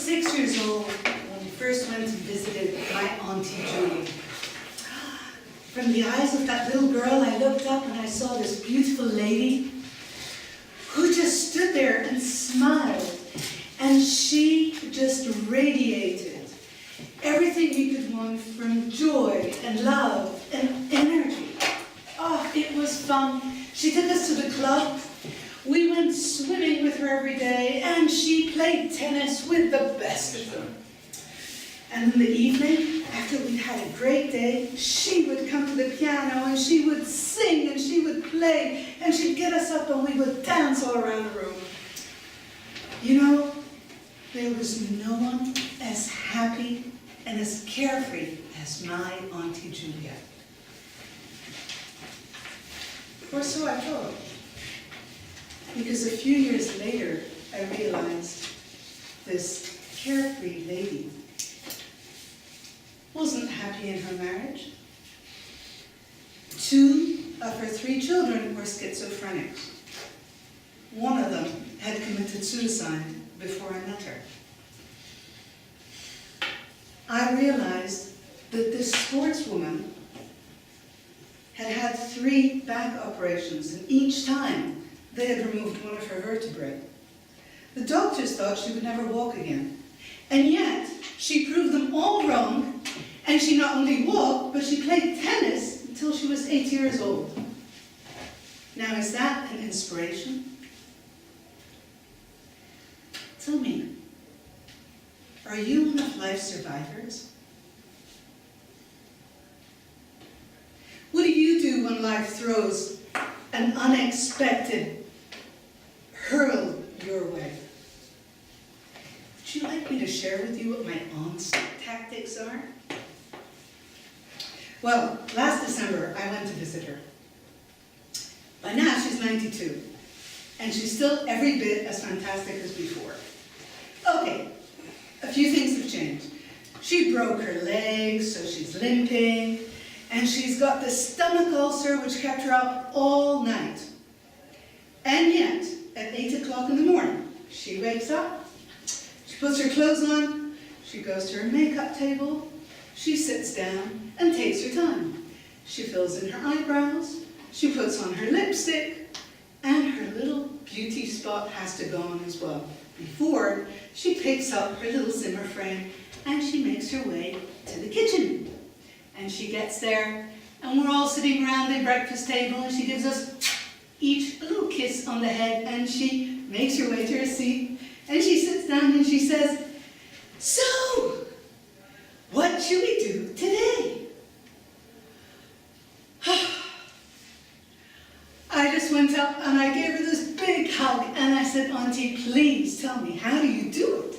6 years old when we first went and visited my Auntie Julie. From the eyes of that little girl, I looked up and I saw this beautiful lady who just stood there and smiled. And she just radiated everything you could want from joy and love and energy. Oh, it was fun. She took us to the club. We went swimming with her every day, and she played tennis with the best of them. And in the evening, after we'd had a great day, she would come to the piano and she would sing and she would play and she'd get us up and we would dance all around the room. You know, there was no one as happy and as carefree as my Auntie Julia. Or so I thought. Because a few years later, I realized this carefree lady wasn't happy in her marriage. 2 of her 3 children were schizophrenics. One of them had committed suicide before I met her. I realized that this sportswoman had had 3 back operations, and each time they had removed one of her vertebrae. The doctors thought she would never walk again. And yet, she proved them all wrong, and she not only walked, but she played tennis until she was 8 years old. Now, is that an inspiration? Tell me, are you one of life's survivors? What do you do when life throws an unexpected hurl your way? Would you like me to share with you what my aunt's tactics are? Well, last December, I went to visit her. By now, she's 92, and she's still every bit as fantastic as before. Okay, a few things have changed. She broke her legs, so she's limping, and she's got this stomach ulcer which kept her up all night. And yet, at 8 o'clock in the morning, she wakes up, she puts her clothes on, she goes to her makeup table, she sits down and takes her time. She fills in her eyebrows, she puts on her lipstick, and her little beauty spot has to go on as well. Before, she picks up her little Zimmer frame and she makes her way to the kitchen. And she gets there, and we're all sitting around the breakfast table, and she gives us each a little kiss on the head, and she makes her way to her seat, and she sits down and she says, "So, what should we do today?" I just went up and I gave her this big hug, and I said, "Auntie, please tell me, how do you do it?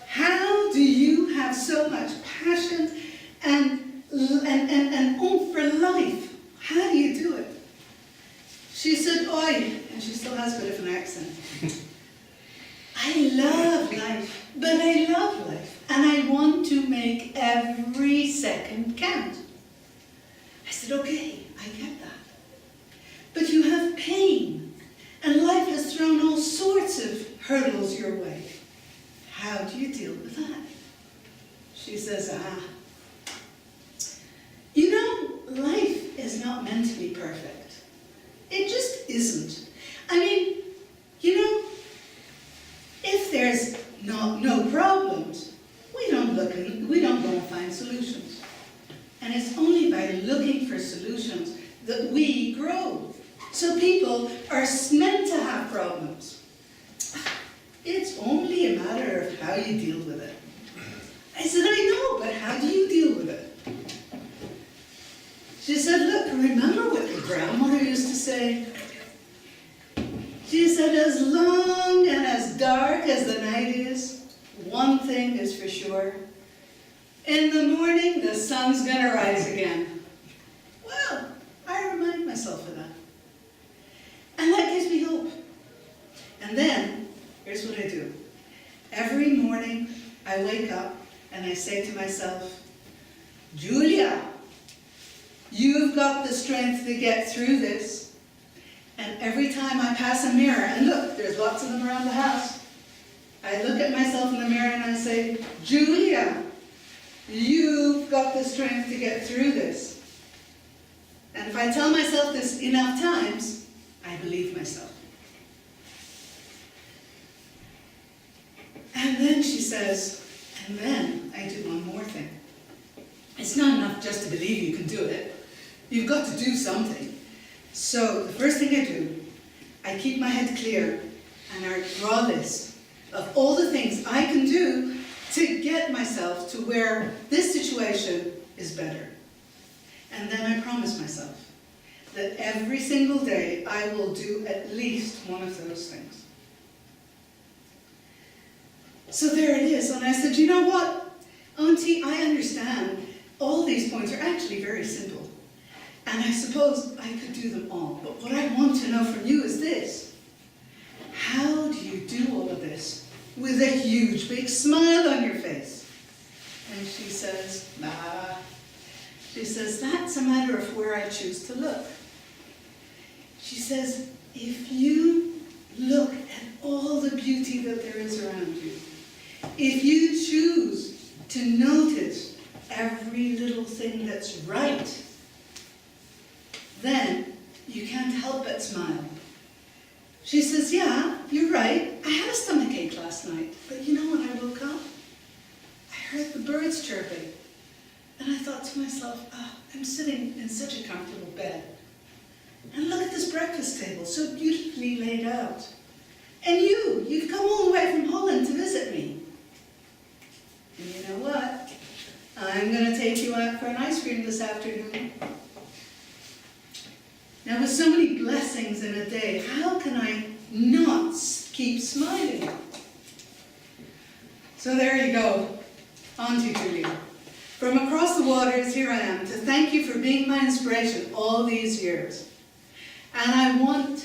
How do you have so much passion and oomph for life? How do you do it?" She said, "Oi," and she still has a bit of an accent. "I love life, but I love life, and I want to make every second count." I said, "Okay, I get that. But you have pain, and life has thrown all sorts of hurdles your way. How do you deal with that?" She says, "You know, life is not meant to be perfect. It just isn't. I mean, you know, if there's no problems, we don't go and find solutions. And it's only by looking for solutions that we grow. So people are meant to have problems. It's only a matter of how you deal with it." I said, "I know, but how do you deal with it?" She said, "Look, remember what your grandmother used to say? She said, as long and as dark as the night is, one thing is for sure. In the morning, the sun's going to rise again." Well, I remind myself of that. And that gives me hope. And then, here's what I do. Every morning, I wake up and I say to myself, "Julia, you've got the strength to get through this." And every time I pass a mirror, and look, there's lots of them around the house, I look at myself in the mirror and I say, say, Julia, you've got the strength to get through this. And if I tell myself this enough times, I believe myself. And then she says, and then I do one more thing. It's not enough just to believe you can do it. You've got to do something. So the first thing I do, I keep my head clear and I draw a list of all the things I can do to get myself to where this situation is better. And then I promise myself that every single day I will do at least one of those things. So there it is, and I said, you know what, Auntie, I understand all these points are actually very simple. And I suppose I could do them all. But what I want to know from you is this. How do you do all of this with a huge big smile on your face? And she says, nah. She says, that's a matter of where I choose to look. She says, if you look at all the beauty that there is around you, if you choose to notice every little thing that's right, then you can't help but smile. She says, yeah, you're right. I had a stomachache last night. But you know when I woke up, I heard the birds chirping. And I thought to myself, I'm sitting in such a comfortable bed. And look at this breakfast table, so beautifully laid out. And you've come all the way from Holland to visit me. And you know what? I'm going to take you out for an ice cream this afternoon. Now, with so many blessings in a day, how can I not keep smiling? So there you go, Auntie Julia. From across the waters, here I am to thank you for being my inspiration all these years. And I want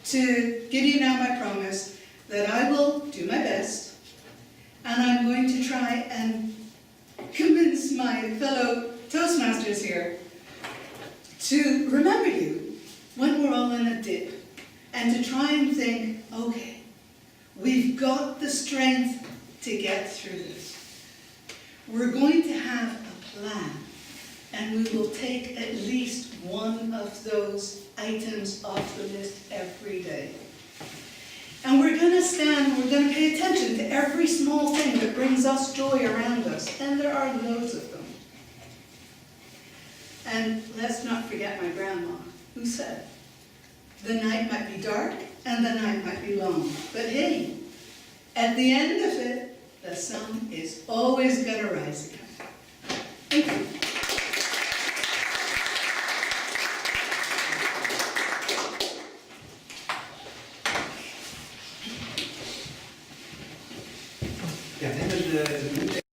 to give you now my promise that I will do my best, and I'm going to try and convince my fellow Toastmasters here to remember you when we're all in a dip, and to try and think, okay, we've got the strength to get through this. We're going to have a plan, and we will take at least one of those items off the list every day. And we're going to stand, we're going to pay attention to every small thing that brings us joy around us, and there are loads of them. And let's not forget my grandma, who said, the night might be dark and the night might be long, but hey, at the end of it, the sun is always going to rise again. Thank you. Ja, nemen we de